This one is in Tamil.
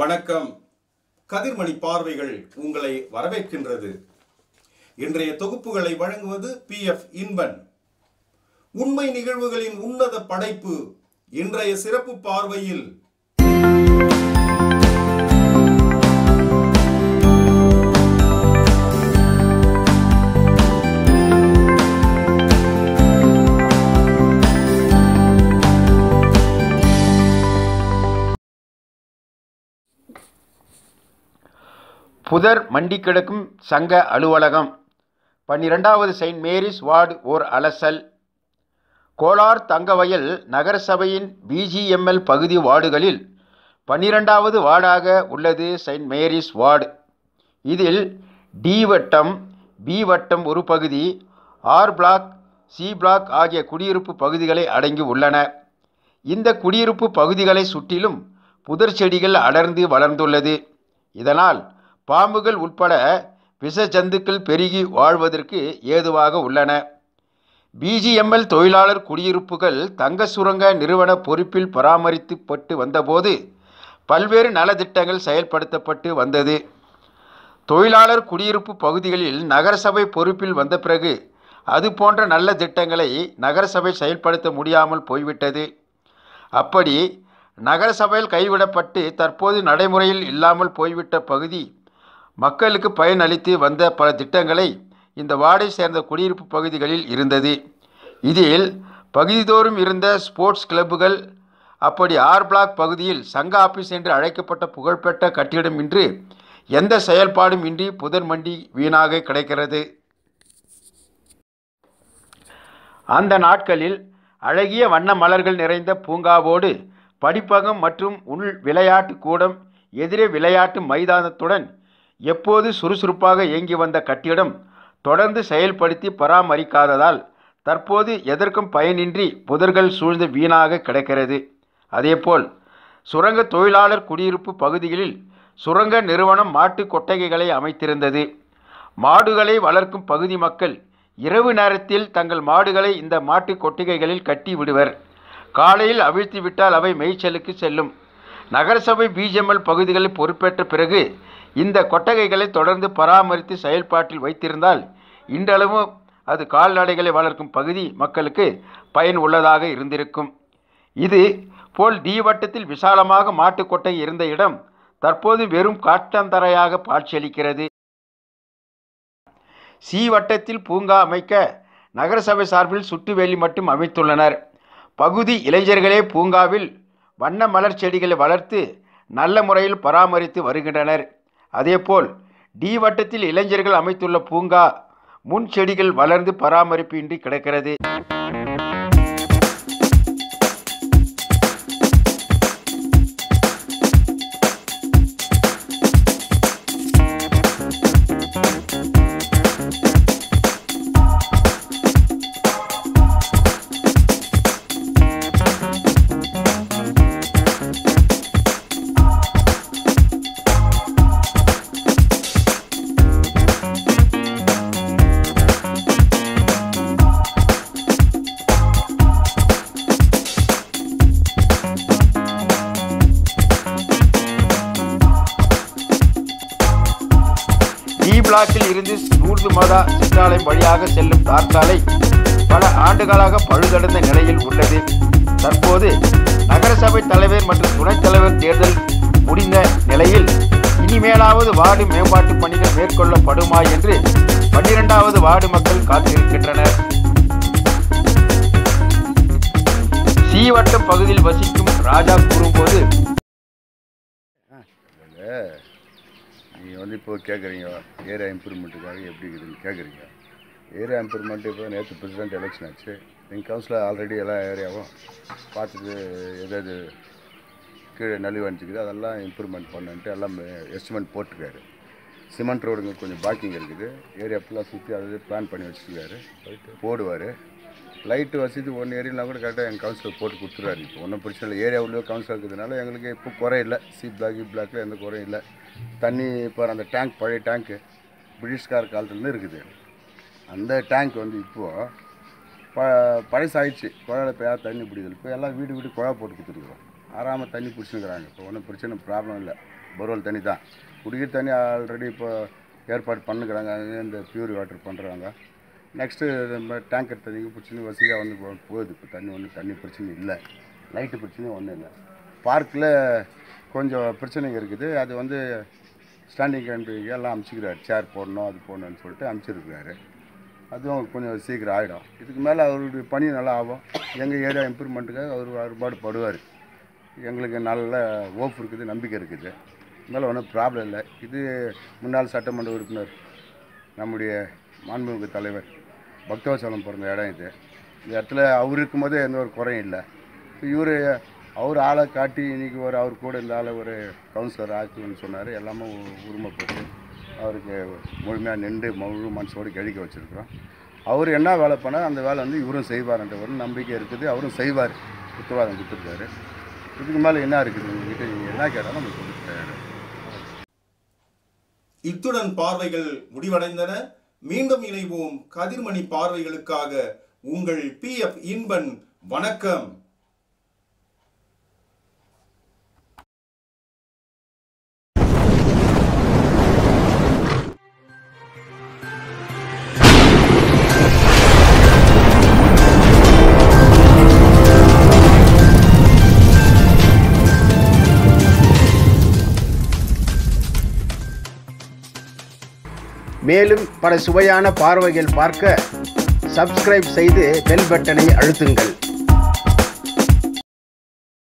வணக்கம். கதிர்மணி பார்வைகள் உங்களை வரவேற்கின்றது. இன்றைய தொகுப்புகளை வழங்குவது PF இன்பன். உண்மை நிகழ்வுகளின் உன்னத படைப்பு. இன்றைய சிறப்பு பார்வையில் புதர் மண்டி கிடக்கும் சங்க அலுவலகம். 12வது செயின்ட் மேரிஸ் வார்டு ஓர் அலசல். கோலார் தங்கவயல் நகரசபையின் BGML பகுதி வார்டுகளில் 12வது வார்டாக உள்ளது செயின்ட் மேரிஸ் வார்டு. இதில் D வட்டம், B வட்டம் ஒரு பகுதி, R பிளாக், C பிளாக் ஆகிய குடியிருப்பு பகுதிகளை அடங்கி உள்ளன. இந்த குடியிருப்பு பகுதிகளை சுற்றிலும் புதர் செடிகள் அடர்ந்து வளர்ந்துள்ளது. இதனால் பாம்புகள் உட்பட விஷ ஜந்துக்கள் பெருகி வாழ்வதற்கு ஏதுவாக உள்ளன. BGML தொழிலாளர் குடியிருப்புகள் தங்க சுரங்க நிறுவன பொறுப்பில் பராமரிக்கப்பட்டு வந்தபோது பல்வேறு நலத்திட்டங்கள் செயல்படுத்தப்பட்டு வந்தது. தொழிலாளர் குடியிருப்பு பகுதிகளில் நகரசபை பொறுப்பில் வந்த பிறகு அது போன்ற நல்ல திட்டங்களை நகரசபை செயல்படுத்த முடியாமல் போய்விட்டது. அப்படி நகரசபையில் கைவிடப்பட்டு தற்போது நடைமுறையில் இல்லாமல் போய்விட்ட பகுதி மக்களுக்கு பயனளித்து வந்த பல திட்டங்களை இந்த வார்டை சேர்ந்த குடியிருப்பு பகுதிகளில் இருந்தது. இதில் பகுதிதோறும் இருந்த ஸ்போர்ட்ஸ் கிளப்புகள், அப்படி R பிளாக் பகுதியில் சங்க ஆபீஸ் என்று அழைக்கப்பட்ட புகழ்பெற்ற கட்டிடம் இன்று எந்த செயல்பாடும் இன்றி புதர் மண்டி வீணாக கிடைக்கிறது. அந்த நாட்களில் அழகிய வண்ண மலர்கள் நிறைந்த பூங்காவோடு படிப்பகம் மற்றும் உள் விளையாட்டு கூடம், எதிரே விளையாட்டு மைதானத்துடன் எப்போது சுறுசுறுப்பாக இயங்கி வந்த கட்டிடம் தொடர்ந்து செயல்படுத்தி பராமரிக்காததால் தற்போது எதற்கும் பயனின்றி புதர்கள் சூழ்ந்து வீணாக கிடக்கிறது. அதேபோல் சுரங்க தொழிலாளர் குடியிருப்பு பகுதிகளில் சுரங்க நிறுவனம் மாட்டு கொட்டகைகளை அமைத்திருந்தது. மாடுகளை வளர்க்கும் பகுதி மக்கள் இரவு நேரத்தில் தங்கள் மாடுகளை இந்த மாட்டு கொட்டகைகளில் கட்டி விடுவர். காலையில் அவிழ்த்து விட்டால் அவை மேய்ச்சலுக்கு செல்லும். நகரசபை BGML பகுதிகளில் பொறுப்பேற்ற பிறகு இந்த கொட்டகைகளை தொடர்ந்து பராமரித்து செயல்பாட்டில் வைத்திருந்தால் இன்றளவும் அது கால்நடைகளை வளர்க்கும் பகுதி மக்களுக்கு பயன் உள்ளதாக இருந்திருக்கும். இது போல் D வட்டத்தில் விசாலமாக மாட்டு கொட்டகை இருந்த இடம் தற்போது வெறும் காட்டந்தரையாக காட்சியளிக்கிறது. C வட்டத்தில் பூங்கா அமைக்க நகரசபை சார்பில் சுட்டுவேலி மட்டும் அமைத்துள்ளனர். பகுதி இளைஞர்களே பூங்காவில் வண்ண மலர் செடிகளை வளர்த்து நல்ல முறையில் பராமரித்து வருகின்றனர். அதேபோல் D வட்டத்தில் இளைஞர்கள் அமைத்துள்ள பூங்கா முன் செடிகள் வளர்ந்து பராமரிப்பு இன்றி கிடக்கிறது. D பிளாக்கில் இருந்து நூர்து மதா சிற்றாலயம் வழியாக செல்லும் தார் சாலை பல ஆண்டுகளாக பழுதடைந்த நிலையில் உள்ளது. தற்போது நகரசபை தலைவர் மற்றும் துணைத் தலைவர் தேர்தல் முடிந்த நிலையில் இனிமேலாவது வார்டு மேம்பாட்டு பணிகள் மேற்கொள்ளப்படுமா என்று 12வது வார்டு மக்கள் காத்திருக்கின்றனர். C வட்டம் பகுதியில் வசிக்கும் ராஜா கூறும்போது, நீங்கள் இப்போ கேட்குறீங்க ஏரியா இம்ப்ரூவ்மெண்ட்டுக்காக எப்படி இருக்குதுன்னு கேட்குறீங்க. ஏரியா இம்ப்ரூவ்மெண்ட்டு இப்போ நேற்று பிரசிடென்ட் எலெக்ஷன் ஆச்சு. எங்கள் கவுன்சிலர் ஆல்ரெடி எல்லா ஏரியாவும் பார்த்துட்டு எதாவது கீழே நலிவு அணிச்சிக்குது அதெல்லாம் இம்ப்ரூவ்மெண்ட் பண்ணுன்ட்டு எல்லாம் எஸ்டிமேட் போட்டிருக்காரு. சிமெண்ட் ரோடுங்க கொஞ்சம் பாக்கிங் இருக்குது. ஏரியா ஃபுல்லாக சுற்றி அது பிளான் பண்ணி வச்சுருக்காரு, போடுவார். லைட்டு வசதி ஒன் ஏரியானா கூட கரெக்டாக எங்கள் கவுன்சிலர் போட்டு கொடுத்துருவாரு. இப்போ ஒன்றும் பிரச்சனை இல்லை. ஏரியா உள்ளே கவுன்சிலர் இருக்கிறதுனால எங்களுக்கு இப்போ குறையில்லை. C பிளாக்கில் எந்த குறையும் இல்லை. தண்ணி இப்போ அந்த டேங்க் பழைய டேங்க்கு பிரிட்டிஷ்கார் காலத்துலேருந்து இருக்குது. அந்த டேங்க் வந்து இப்போது பழசாயிடுச்சு. குழாயில் இப்போ யார் தண்ணி பிடிக்கல. இப்போ எல்லாம் வீடு வீடு குழா போட்டு கொடுத்துருக்குறோம். ஆறாமல் தண்ணி பிடிச்சினுக்கிறாங்க. இப்போ ஒன்றும் பிரச்சனை ப்ராப்ளம் இல்லை. போர்வெல் தண்ணி தான். குடிக்கிற தண்ணி ஆல்ரெடி இப்போ ஏற்பாடு பண்ணுக்கிறாங்க. இந்த பியூரி வாட்டர் பண்ணுறாங்க. நெக்ஸ்ட்டு நம்ம டேங்கர் தண்ணிக்கு பிரச்சனை வசதியாக வந்து போகுது. இப்போ தண்ணி பிரச்சனை இல்லை. லைட்டு பிரச்சனையும் ஒன்றும் இல்லை. பார்க்கில் கொஞ்சம் பிரச்சனைங்க இருக்குது. அது வந்து ஸ்டாண்டிங் கண்ட்ரிக்கு எல்லாம் அமுச்சிக்கிறாரு. சேர் போடணும் அது போடணும்னு சொல்லிட்டு அமுச்சிருக்கிறாரு. அதுவும் கொஞ்சம் சீக்கிரம் ஆகிடும். இதுக்கு மேலே அவருடைய பணி நல்லா ஆகும். எங்கள் ஏரியா இம்ப்ரூவ்மெண்ட்டுக்காக அவர் அறுபாடு படுவார். எங்களுக்கு நல்ல ஹோப் இருக்குது, நம்பிக்கை இருக்குது. மேலே ஒன்றும் ப்ராப்ளம் இல்லை. இது முன்னாள் சட்டமன்ற உறுப்பினர் நம்முடைய மாண்புமிகு தலைவர் பக்தவச்சலம் பிறந்த இடம் இது. இந்த இடத்துல அவர் இருக்கும்போது எந்த ஒரு குறையும் இல்லை. அவர் ஆளை காட்டி இன்றைக்கி அவர் கூட இந்த ஆளை ஒரு கவுன்சிலர் ஆச்சுன்னு சொன்னார். எல்லாமே உரிமைப்பட்டு அவருக்கு முழுமையாக நின்று முழு மனசோடு கழிக்க வச்சுருக்குறோம். அவர் என்ன வேலை பண்ணால் அந்த வேலை வந்து இவரும் செய்வார்ன்ற ஒரு நம்பிக்கை இருக்குது. அவரும் செய்வார். உத்தரவாதம் கொடுத்துருக்காரு. இதுக்கு மேலே என்ன இருக்குது? உங்ககிட்ட நீங்கள் என்ன கேட்டாலும் நம்ம கொடுத்துருக்காரு. இத்துடன் பார்வைகள் முடிவடைந்தன. மீண்டும் இணைவோம். கதிர்மணி பார்வைகளுக்காக உங்கள் PF இன்பன். வணக்கம். மேலும் பல சுவையான பார்வைகள் பார்க்க சப்ஸ்கிரைப் செய்து பெல் பட்டனை அழுத்துங்கள்.